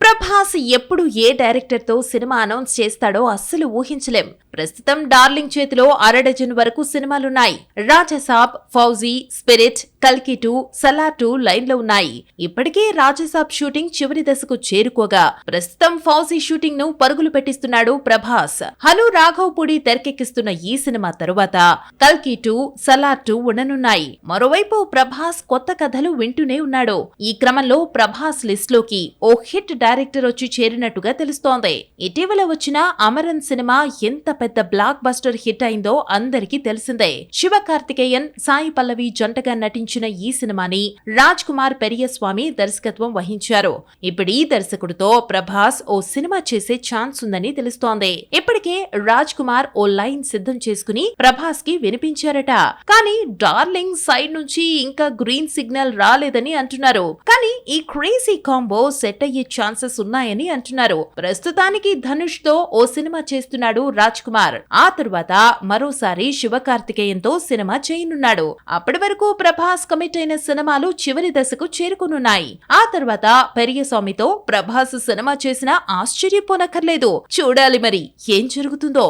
ప్రభాస్ ఎప్పుడు ఏ డైరెక్టర్ తో cinema announce చేస్తాడో అస్సలు ఊహించలేం. ప్రస్తుతం డార్లింగ్ చేతిలో అరడజన్ వరకు సినిమాలున్నాయి. రాజాసాబ్, ఫౌజీ, స్పిరిట్, కల్కి 2, సలార్ 2 లైన్లో ఉన్నాయి. ఇప్పటికే రాజాసాబ్ షూటింగ్ చివరి దశకు చేరుకోగా ప్రస్తుతం ఫౌజీ షూటింగ్ ను పరుగులు పెట్టిస్తున్నాడు ప్రభాస్. హను రాఘవపూడి తెరకెక్కిస్తున్న ఈ సినిమా తరువాత కల్కి 2, సలార్ 2 ఉండనున్నాయి. మరోవైపు ప్రభాస్ కొత్త కథలు వింటూనే ఉన్నాడు. ఈ క్రమంలో ప్రభాస్ లిస్ట్ లోకి ఓ హిట్ డైరెక్టర్ వచ్చి చేరినట్టుగా తెలుస్తోంది. ఇటీవల వచ్చిన అమరన్ సినిమా ఎంత పెద్ద బ్లాక్ బస్టర్ హిట్ అయిందో అందరికీ తెలిసిందే. శివకార్తికేయన్, సాయి పల్లవి జంటగా నటించిన ఈ సినిమాని రాజ్ కుమార్ పెరియస్వామి దర్శకత్వం వహించారు. ఇప్పుడు ఈ దర్శకుడితో ప్రభాస్ ఓ సినిమా చేసే ఛాన్స్ ఉందని తెలుస్తోంది. ఇప్పటికే రాజ్ కుమార్ ఓ లైన్ సిద్ధం చేసుకుని ప్రభాస్ కి వినిపించారట. కానీ డార్లింగ్ సైడ్ నుంచి ఇంకా గ్రీన్ సిగ్నల్ రాలేదని అంటున్నారు. కానీ ఈ క్రేజీ కాంబో సెట్ అయ్యే ఛాన్సెస్ ఉన్నాయని అంటున్నారు. ప్రస్తుతానికి ధనుష్ తో ఓ సినిమా చేస్తున్నాడు రాజ్ కుమార్. ఆ తరువాత మరోసారి శివకార్తికేయన్ తో సినిమా చేయనున్నాడు. అప్పటి వరకు ప్రభాస్ కమిట్ అయిన సినిమాలు చివరి దశకు చేరుకునున్నాయి. ఆ తర్వాత పెరియస్వామితో ప్రభాస్ సినిమా చేసినా ఆశ్చర్యపోనక్కర్లేదు. చూడాలి మరి ఏం జరుగుతుందో.